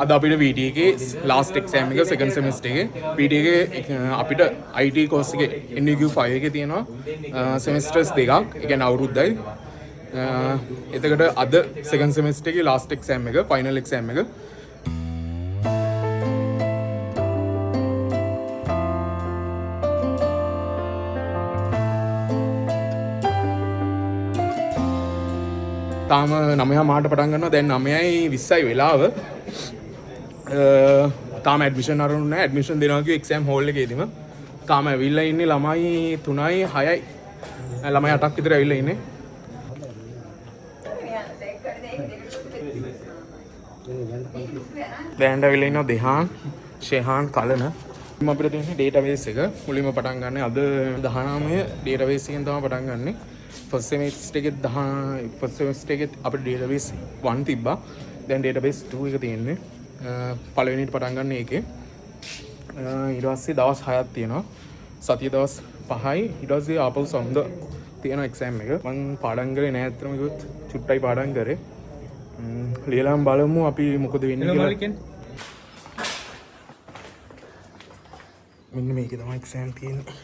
අද අපිට VT එකේ ලාස්ට් එක්සෑම් එක සෙකන්ඩ් සෙමිස්ටර් එකේ VT එකේ අපිට IT කෝස් එකේ NEQ 5 එකේ තියෙනවා සෙමිස්ටර්ස් දෙකක්. ඒ කියන්නේ අවුරුද්දයි. එතකොට අද සෙකන්ඩ් සෙමිස්ටර් එකේ ලාස්ට් එක්සෑම් එක ෆයිනල් එක්සෑම් එක. තාම 9 මාට පටන් ගන්නවා. දැන් 9:20යි වෙලාව. තාම ඇඩ්මිෂන් අරන් නැහැ. ඇඩ්මිෂන් දෙනවා කිව්ව එක්සෑම් හෝල් එකේදීම. තාම ඇවිල්ලා ඉන්නේ ළමයි 3යි 6යි. ළමයි 8ක් විතර ඇවිල්ලා ඉන්නේ. දැන් ඇවිල්ලා ඉන්නවා දෙහාන්, ෂෙහාන්, කලන. අපිට තියෙන්නේ ඩේටාබේස් එක. මුලින්ම පටන් ගන්න අද 19 ඩේටාබේස් එකෙන් තමයි පටන් ගන්නෙ. ෆස්ට් සෙමිස්ටර් එකේ ෆස්ට් සෙමිස්ටර් එකේ අපිට ඩේටාබේස් 1 තිබ්බා. දැන් ඩේටාබේස් 2 එක තියෙන්නේ. පළවෙනිට පටන් ගන්න ඒකේ. ඊට පස්සේ දවස් 6ක් තියෙනවා. සතිය දවස් 5යි. ඊට පස්සේ ආපහු සඳ තියෙන එක්සෑම් එක. මම පාඩම් කරේ නෑ අත්‍තරම කිව්වොත් චුට්ටයි පාඩම් කරේ. ලියලාම බලමු අපි මොකද වෙන්නේ කියලා. මෙන්න මේකේ තමයි එක්සෑම් තියෙන්නේ.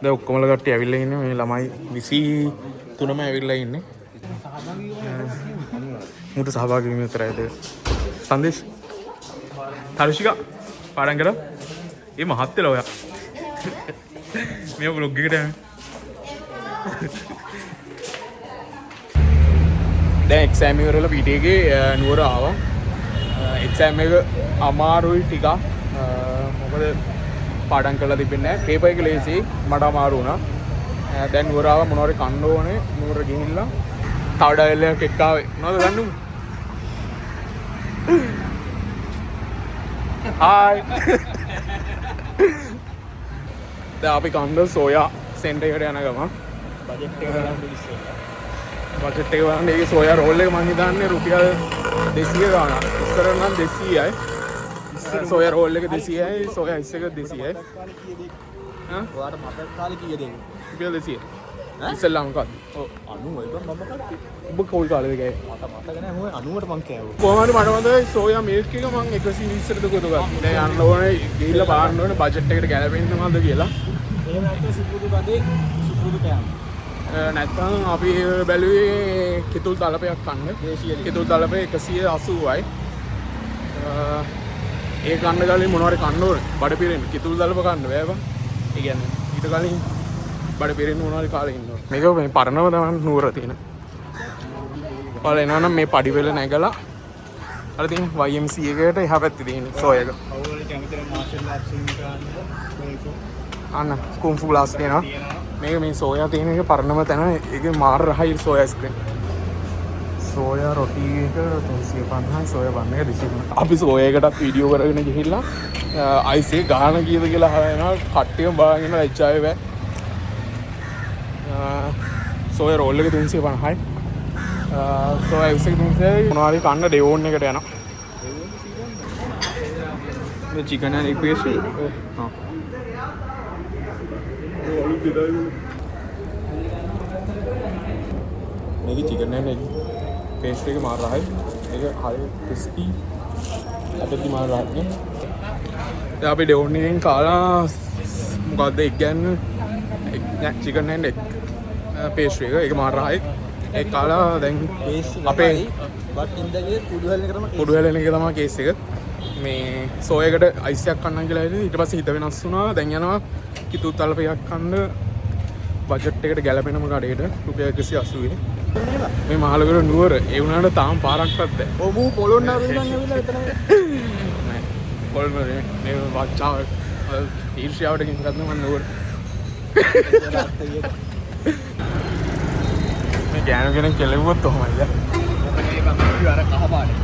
දැන් ඔක්කොමල කට්ටිය ඇවිල්ලා ඉන්නේ. මේ ළමයි 23ම ඇවිල්ලා ඉන්නේ. මුට සහභාගී වීම විතරයිද? සංදේශ තරුෂිකා පාඩම් කරා? ඒ මහත් වෙලා ඔයා. මේ බ්ලොග් එකට යන්නේ. දැන් එක්සෑම් ඉවරලා VT එකේ නුවර ආවා. එක්සෑම් එක අමාරුයි ටිකක්. මොකද පාඩම් කරලා තිබෙන්නේ නැහැ. පේපර් එක ලේසියි. මට අමාරු වුණා. දැන් නුවර ආවා මොනවාරි කන්න ඕනේ. නුවර ගිහිල්ලා තව ඩයල් එකක් එක්ක ආවේ. මොනවද ගන්නු? හායි. දැන් අපි කන්න සෝයා සෙන්ටර් එකට යන ගමන් බජට් එක ගන්න බජට් එක වань ඒකේ සෝයා රෝල් එක මම හිතන්නේ රුපියල් 200 ගාණක්. ඉස්සර නම් 200යි. සෝයා රෝල් එක 200යි, සෝයා ඉස් එක 200යි. ඔයාට මතක කාලේ කීයද දෙන්නේ? රුපියල් 200. ඉස්සෙල්ලාම කද්ද? ඔව් 90 මම කද්දි. ඔබ කොයි කාලේද ගෑවේ? මට මතක නැහැ මොකද 90ට මං කෑවෝ. කොහොමද මට මතකයි සෝයා මිල්ක් එක මං 120ට දුක දුක. දැන් යන්න ඕනේ ගිහිල්ලා බලන්න ඕනේ බජට් එකට ගැලපෙන්නවද කියලා. එහෙම නැත්නම් සුපුරුදු කඩේ සුපුරුදු කෑම. නැත්නම් අපි බැලුවේ කිතුල් තලපයක් කන්න. කිතුල් තලපේ 180යි. ඒ කන්න ගාලේ මොනවාරි කන්න ඕනේ. බඩ පිරෙන්න කිතුල් තලප කන්න බෑ බං. ඒ කියන්නේ ඊට කලින් බඩ පිරෙන්න මොනවාරි කාලේ ඉන්න ඕනේ. මේක මේ පරණව තමයි නුවර තියෙන. ඔයාලා එනවා නම් මේ පඩිපෙළ නැගලා අර තියෙන YMCA එකට එහා පැත්තේ තියෙන සෝය එක. අවුලට කැමති නම් මාෂල් ආර්ට්ස් එක අන්න කුන්ෆු ක්ලාස් තියෙනවා. මේක මේ සෝයා තියෙන එක පරණම තැන. ඒකේ මාර රහයි සෝයා අයිස්ක්‍රීම්. සෝයා රොටි එක 350යි සෝයා බන් එක 250. අපි සෝයා එකටත් වීඩියෝ කරගෙන ගිහිල්ලා අයිස් එක ගහන කීයද කියලා අහලා එනවා. කට්ටියම බාගෙන ලැජ්ජාවේ බෑ. සෝයා රෝල් එක 350යි. සෝයා අයිස් එක 300යි. මොනවාරි කන්න ඩෙවෝන් එකට යනවා. මේ චිකන් and egg paste. ඔව්. මේක චිකන් and egg paste එක මාර රහයි. ඒක හරි ක්‍රිස්පි. අපිට මාර රහයි. දැන් අපි ඩෙවෝන් එකෙන් කාලා මොකද්ද egg and chicken and egg paste එක. ඒක මාර රහයි. ඒක කාලා දැන් අපේ බට් ඉන්දගේ කුඩු හැලෙන එක තමයි කේස් එක. මේ සෝයකට අයිස් එකක් කන්නම් කියලා හිතුවා. ඊට පස්සේ හිත වෙනස් වුණා. දැන් යනවා කිතු තලපයක් කන්න බජට් එකට ගැලපෙනම කඩේට රුපියල් 180. මේ මහලගොඩ නුවර ඒ වුණාට තාම පාරක්වත් නැහැ. ඔව් මූ පොළොන්නරුව ඉඳන් ඇවිල්ලා එතන නෑ. පොළොන්නරුව මේ වච්චාව ඊර්ෂ්‍යාවට ගින්ගත් මම නුවර. මේ ගෑනු කෙනෙක් කෙලෙව්වොත් කොහොමද? අර කහපාටේ.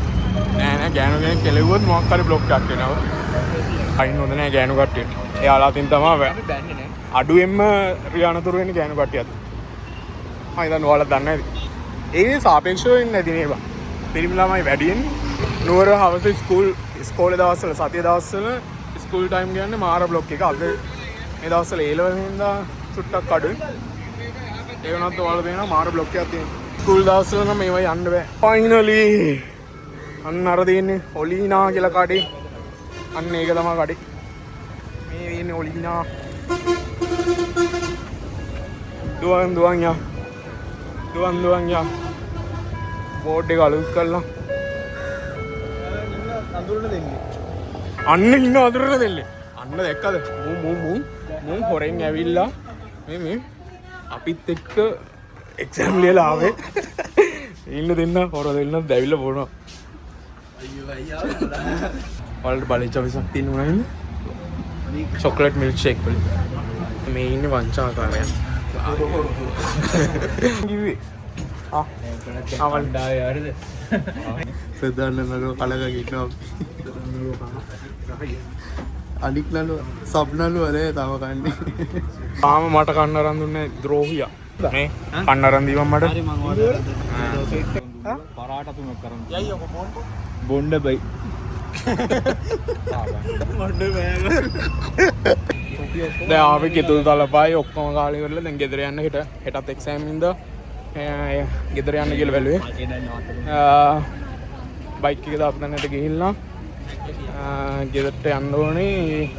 නෑ ගෑනු කෙනෙක් කෙලෙව්වොත් මොකක් හරි බ්ලොක් එකක් වෙනවා. අයින් හොඳ නෑ ගෑනු කට්ටියට. එයාලා අතින් තමයි බෑන්නේ නෑ. අඩුවෙන්ම රියානතුරු වෙන්නේ ගෑනු කට්ටියත්. මම හිතන්නේ ඔයාලා දන්නේ නැති. ඒ සාපේක්ෂව වෙන්නේ නැති නේ බං. පිරිමි ළමයි වැඩියෙන් නුවර හවස ඉස්කෝලේ දවස්වල සතිය දවස්වල ස්කූල් ටයිම් ගියන්නේ මාර බ්ලොක් එක. අද මේ දවස්වල A level හින්දා චුට්ටක් අඩුයි. ඒ වුණත් ඔයාලා දෙනවා මාර බ්ලොක් එකක් තියෙනවා. ස්කූල් දවස්වල නම් මේවා යන්න බෑ. ෆයිනලි අන්න අර තියෙන්නේ ඔලීනා කියලා කඩේ. අන්න ඒක තමයි කඩේ. මේ තියෙන්නේ ඔලීනා. දුවන් යා. දුවන් යා. බෝඩ් එක අලුත් කළා. අඳුරන දෙන්නේ. අන්න ඉන්න අඳුරන දෙන්නේ. අන්න දැක්කද? මුන් හොරෙන් ඇවිල්ලා මේ අපිත් එක්ක එක්සෑම් ලියලා ආවේ. ඉන්න දෙන්න හොර දෙන්න දැවිල්ලා බොනවා. අයියෝ අයියා. වලට බලෙච්ච විසක් තියෙනවා නේද? චොක්ලට් මිල්ක් ෂේක් වල. මේ ඉන්නේ වංචාකාරයා. කිව්වේ. ආවල් ඩාය හරිද? සදාන්න නලෝ කලක ගිනවා. අනික් නලෝ සබ් නලෝ අර තව කන්නේ. තාම මට කන්න අරන් දුන්නේ ද්‍රෝහියා. නේ කන්න අරන් දීවම් මට. හරි මං ඕඩර් කරා. පරාට තුනක් කරන්. යයි ඔක බොණ්ඩ බයි. බොණ්ඩ බෑග. දැන් ආවේ ගෙදර දාලාපයි ඔක්කොම කාලේ කරලා දැන් ගෙදර යන්න හෙටත් එක්සෑම් ඉඳලා ගෙදර යන්න කියලා බැලුවේ. බයික් එක දාපු තැනට ගිහිල්ලා ගෙදරට යන්න ඕනේ.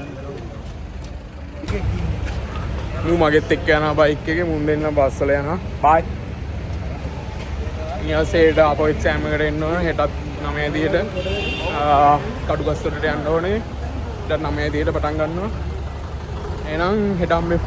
මූ මගෙත් එක්ක යනවා බයික් එකේ. මුන් දෙන්න බස් වල යනවා. බයි. ඊයසේට අපෝ එක්සෑම් එකට එන්න ඕනේ. හෙටත් 9 දිහට කඩුගස්වලට යන්න ඕනේ. ඊට 9 දිහට පටන් ගන්නවා. එහෙනම් හෙට හම්බෙමු.